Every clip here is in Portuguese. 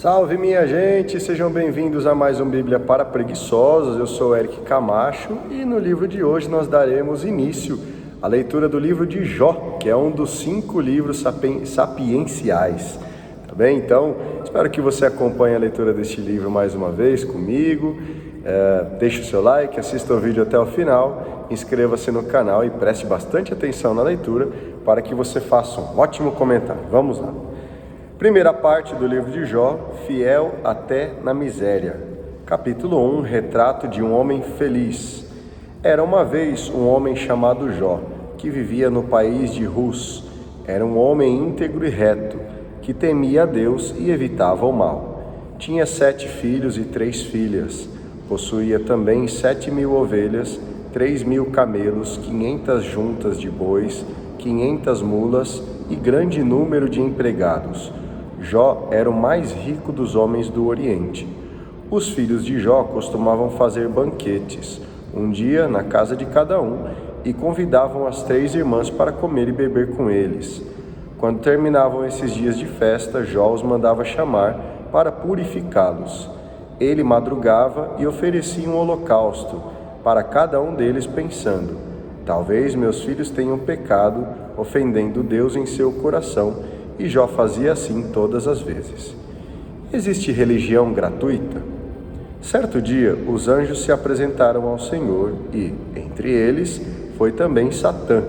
Salve minha gente, sejam bem-vindos a mais um Bíblia para Preguiçosos. Eu sou Eric Camacho e no livro de hoje nós daremos início à leitura do livro de Jó, que é um dos 5 livros sapienciais. Tá bem? Então, espero que você acompanhe a leitura deste livro mais uma vez comigo. Deixe o seu like, assista o vídeo até o final, inscreva-se no canal e preste bastante atenção na leitura para que você faça um ótimo comentário. Vamos lá. Primeira parte do livro de Jó, fiel até na miséria. Capítulo 1, retrato de um homem feliz. Era uma vez um homem chamado Jó, que vivia no país de Rus. Era um homem íntegro e reto, que temia a Deus e evitava o mal. Tinha 7 filhos e 3 filhas. Possuía também 7.000 ovelhas, 3.000 camelos, 500 juntas de bois, 500 mulas e grande número de empregados. Jó era o mais rico dos homens do Oriente. Os filhos de Jó costumavam fazer banquetes, um dia na casa de cada um, e convidavam as 3 irmãs para comer e beber com eles. Quando terminavam esses dias de festa, Jó os mandava chamar para purificá-los. Ele madrugava e oferecia um holocausto para cada um deles, pensando: talvez meus filhos tenham pecado, ofendendo Deus em seu coração. E Jó fazia assim todas as vezes. Existe religião gratuita? Certo dia, os anjos se apresentaram ao Senhor e, entre eles, foi também Satã.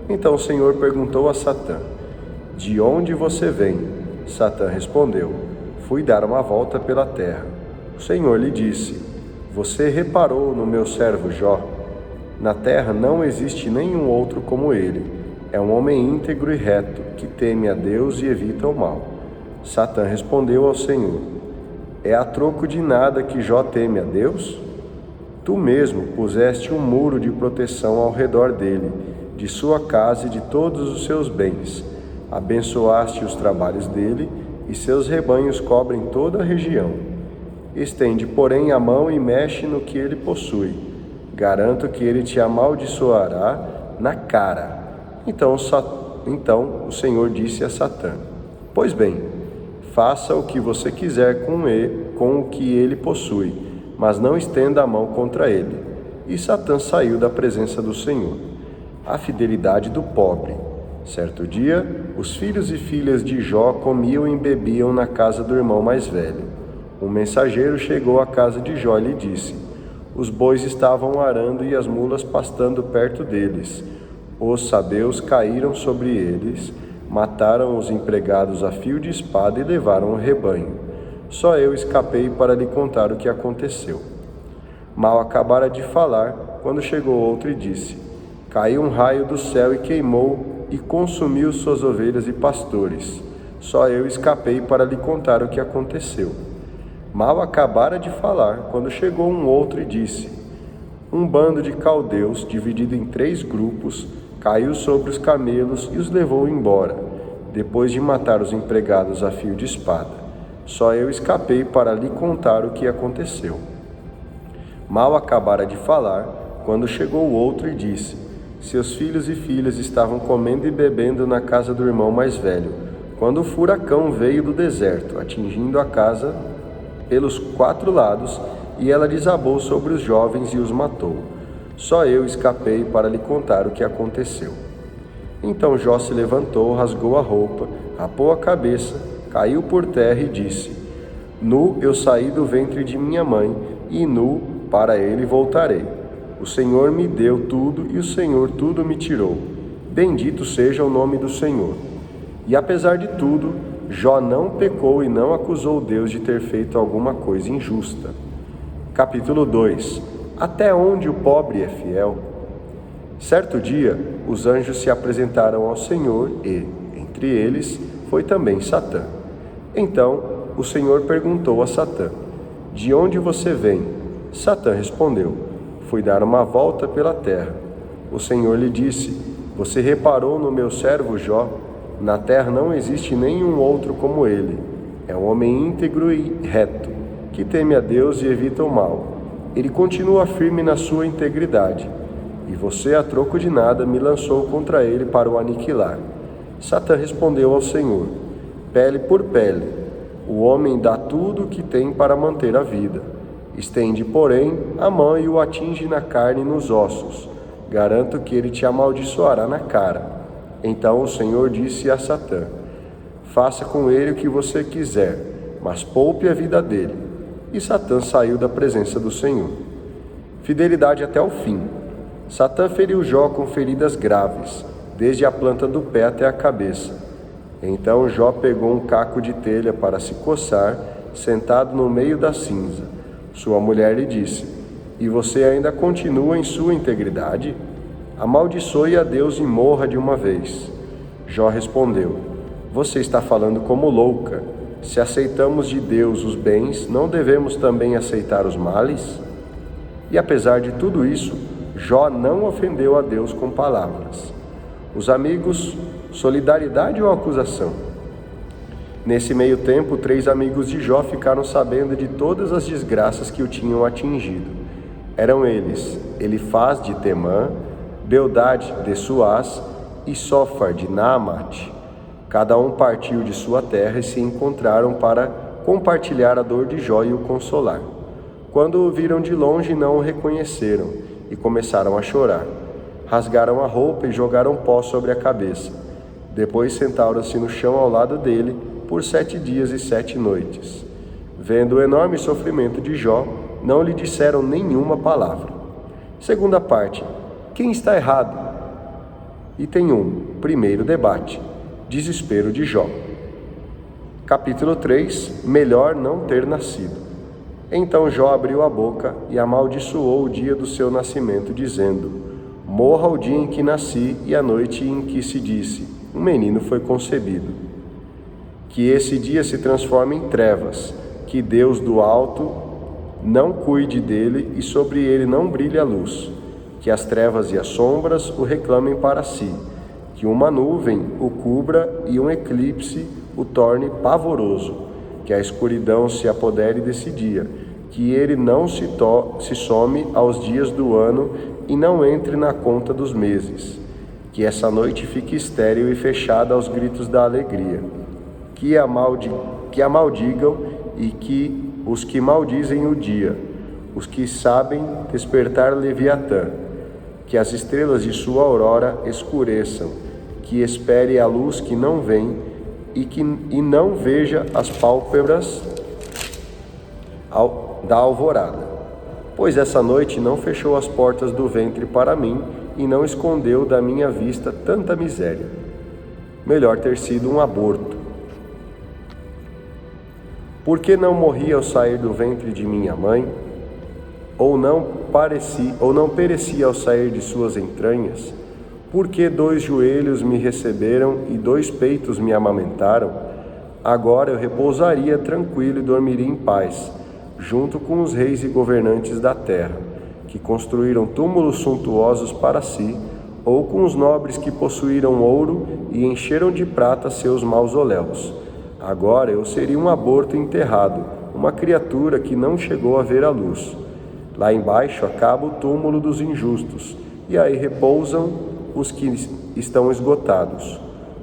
Então o Senhor perguntou a Satã: de onde você vem? Satã respondeu: fui dar uma volta pela terra. O Senhor lhe disse: você reparou no meu servo Jó? Na terra não existe nenhum outro como ele. É um homem íntegro e reto, que teme a Deus e evita o mal. Satã respondeu ao Senhor: é a troco de nada que Jó teme a Deus? Tu mesmo puseste um muro de proteção ao redor dele, de sua casa e de todos os seus bens. Abençoaste os trabalhos dele, e seus rebanhos cobrem toda a região. Estende, porém, a mão e mexe no que ele possui. Garanto que ele te amaldiçoará na cara. Então o Senhor disse a Satã: pois bem, faça o que você quiser com o que ele possui, mas não estenda a mão contra ele. E Satã saiu da presença do Senhor. A fidelidade do pobre. Certo dia, os filhos e filhas de Jó comiam e bebiam na casa do irmão mais velho. Um mensageiro chegou à casa de Jó e lhe disse: os bois estavam arando e as mulas pastando perto deles. Os sabeus caíram sobre eles, mataram os empregados a fio de espada e levaram o rebanho. Só eu escapei para lhe contar o que aconteceu. Mal acabara de falar, quando chegou outro e disse: caiu um raio do céu e queimou e consumiu suas ovelhas e pastores. Só eu escapei para lhe contar o que aconteceu. Mal acabara de falar, quando chegou um outro e disse: um bando de caldeus, dividido em 3 grupos, caiu sobre os camelos e os levou embora, depois de matar os empregados a fio de espada. Só eu escapei para lhe contar o que aconteceu. Mal acabara de falar, quando chegou outro e disse: seus filhos e filhas estavam comendo e bebendo na casa do irmão mais velho, quando o furacão veio do deserto, atingindo a casa pelos 4 lados, e ela desabou sobre os jovens e os matou. Só eu escapei para lhe contar o que aconteceu. Então Jó se levantou, rasgou a roupa, rapou a cabeça, caiu por terra e disse: nu eu saí do ventre de minha mãe, e nu para ele voltarei. O Senhor me deu tudo, e o Senhor tudo me tirou. Bendito seja o nome do Senhor. E apesar de tudo, Jó não pecou e não acusou Deus de ter feito alguma coisa injusta. Capítulo 2. Até onde o pobre é fiel? Certo dia, os anjos se apresentaram ao Senhor e, entre eles, foi também Satã. Então, o Senhor perguntou a Satã: de onde você vem? Satã respondeu: fui dar uma volta pela terra. O Senhor lhe disse: você reparou no meu servo Jó? Na terra não existe nenhum outro como ele. É um homem íntegro e reto, que teme a Deus e evita o mal. Ele continua firme na sua integridade. E você, a troco de nada, me lançou contra ele para o aniquilar. Satã respondeu ao Senhor: pele por pele. O homem dá tudo o que tem para manter a vida. Estende, porém, a mão e o atinge na carne e nos ossos. Garanto que ele te amaldiçoará na cara. Então o Senhor disse a Satã: faça com ele o que você quiser, mas poupe a vida dele. E Satã saiu da presença do Senhor. Fidelidade até o fim. Satã feriu Jó com feridas graves, desde a planta do pé até a cabeça. Então Jó pegou um caco de telha para se coçar, sentado no meio da cinza. Sua mulher lhe disse: e você ainda continua em sua integridade? Amaldiçoe a Deus e morra de uma vez. Jó respondeu: você está falando como louca. Se aceitamos de Deus os bens, não devemos também aceitar os males? E apesar de tudo isso, Jó não ofendeu a Deus com palavras. Os amigos, solidariedade ou acusação? Nesse meio tempo, 3 amigos de Jó ficaram sabendo de todas as desgraças que o tinham atingido. Eram eles Elifaz de Temã, Beldade de Suás e Sofar de Naamate. Cada um partiu de sua terra e se encontraram para compartilhar a dor de Jó e o consolar. Quando o viram de longe, não o reconheceram e começaram a chorar. Rasgaram a roupa e jogaram pó sobre a cabeça. Depois sentaram-se no chão ao lado dele por 7 dias e 7 noites. Vendo o enorme sofrimento de Jó, não lhe disseram nenhuma palavra. Segunda parte: quem está errado? Item 1. Primeiro debate: desespero de Jó. Capítulo 3. Melhor não ter nascido. Então Jó abriu a boca e amaldiçoou o dia do seu nascimento, dizendo: morra o dia em que nasci e a noite em que se disse: um menino foi concebido. Que esse dia se transforme em trevas, que Deus do alto não cuide dele e sobre ele não brilhe a luz. Que as trevas e as sombras o reclamem para si. Que uma nuvem o cubra e um eclipse o torne pavoroso. Que a escuridão se apodere desse dia, que ele não se some aos dias do ano e não entre na conta dos meses. Que essa noite fique estéril e fechada aos gritos da alegria. Que a maldigam e que os que maldizem o dia, os que sabem despertar Leviatã. Que as estrelas de sua aurora escureçam, que espere a luz que não vem e não veja as pálpebras da alvorada. Pois essa noite não fechou as portas do ventre para mim e não escondeu da minha vista tanta miséria. Melhor ter sido um aborto. Por que não morri ao sair do ventre de minha mãe? Ou não pereci ao sair de suas entranhas? Porque 2 joelhos me receberam e 2 peitos me amamentaram? Agora eu repousaria tranquilo e dormiria em paz, junto com os reis e governantes da terra, que construíram túmulos suntuosos para si, ou com os nobres que possuíram ouro e encheram de prata seus mausoléus. Agora eu seria um aborto enterrado, uma criatura que não chegou a ver a luz. Lá embaixo acaba o túmulo dos injustos, e aí repousam os que estão esgotados.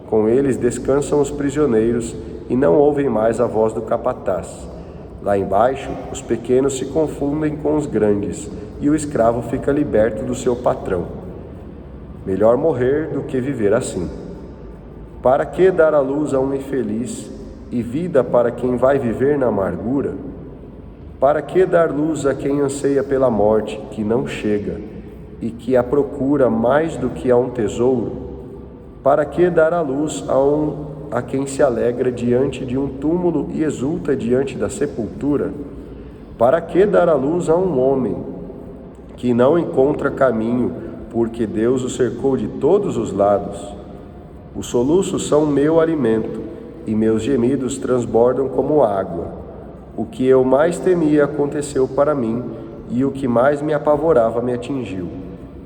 Com eles descansam os prisioneiros e não ouvem mais a voz do capataz. Lá embaixo, os pequenos se confundem com os grandes e o escravo fica liberto do seu patrão. Melhor morrer do que viver assim. Para que dar à luz a um infeliz e vida para quem vai viver na amargura? Para que dar luz a quem anseia pela morte, que não chega, e que a procura mais do que a um tesouro? Para que dar à luz a quem se alegra diante de um túmulo e exulta diante da sepultura? Para que dar à luz a um homem que não encontra caminho, porque Deus o cercou de todos os lados? Os soluços são meu alimento, e meus gemidos transbordam como água. O que eu mais temia aconteceu para mim, e o que mais me apavorava me atingiu.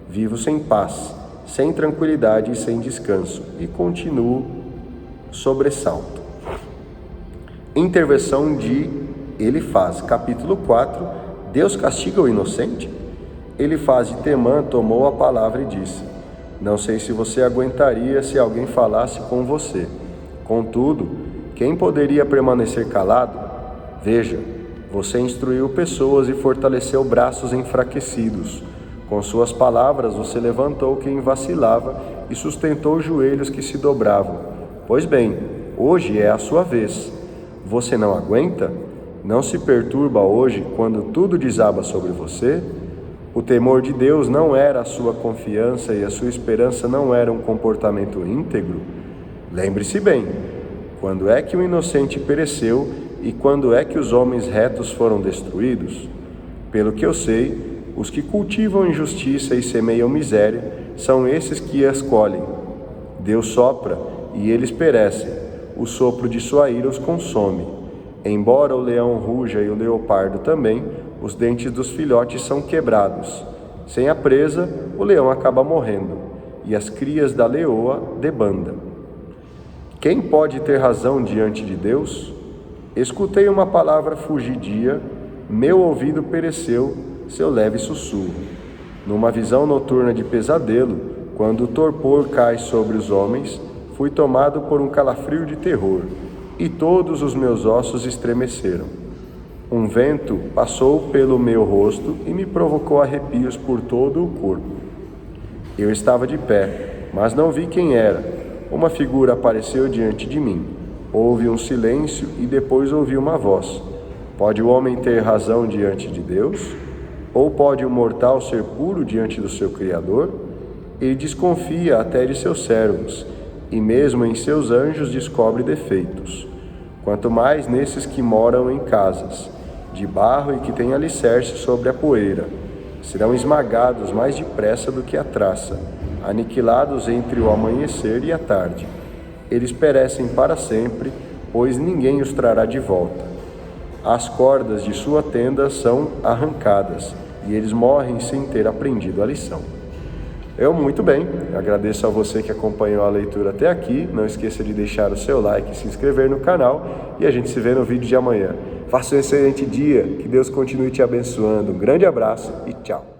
Vivo sem paz, sem tranquilidade e sem descanso, e continuo sobressalto. Intervenção de Elifaz, capítulo 4. Deus castiga o inocente? Elifaz de Temã tomou a palavra e disse: não sei se você aguentaria se alguém falasse com você. Contudo, quem poderia permanecer calado? Veja, você instruiu pessoas e fortaleceu braços enfraquecidos. Com suas palavras você levantou quem vacilava e sustentou joelhos que se dobravam. Pois bem, hoje é a sua vez. Você não aguenta? Não se perturba hoje quando tudo desaba sobre você? O temor de Deus não era a sua confiança e a sua esperança não era um comportamento íntegro? Lembre-se bem, quando é que o inocente pereceu e quando é que os homens retos foram destruídos? Pelo que eu sei, os que cultivam injustiça e semeiam miséria são esses que as colhem. Deus sopra e eles perecem, o sopro de sua ira os consome. Embora o leão ruja e o leopardo também, os dentes dos filhotes são quebrados. Sem a presa, o leão acaba morrendo, e as crias da leoa debandam. Quem pode ter razão diante de Deus? Escutei uma palavra fugidia, meu ouvido pereceu, seu leve sussurro. Numa visão noturna de pesadelo, quando o torpor cai sobre os homens, fui tomado por um calafrio de terror, e todos os meus ossos estremeceram. Um vento passou pelo meu rosto e me provocou arrepios por todo o corpo. Eu estava de pé, mas não vi quem era. Uma figura apareceu diante de mim. Houve um silêncio e depois ouvi uma voz. Pode o homem ter razão diante de Deus? Ou pode o mortal ser puro diante do seu Criador? Ele desconfia até de seus servos, e mesmo em seus anjos descobre defeitos. Quanto mais nesses que moram em casas, de barro e que têm alicerce sobre a poeira. Serão esmagados mais depressa do que a traça, aniquilados entre o amanhecer e a tarde. Eles perecem para sempre, pois ninguém os trará de volta. As cordas de sua tenda são arrancadas, e eles morrem sem ter aprendido a lição. Muito bem, agradeço a você que acompanhou a leitura até aqui. Não esqueça de deixar o seu like e se inscrever no canal, e a gente se vê no vídeo de amanhã. Faça um excelente dia, que Deus continue te abençoando. Um grande abraço e tchau!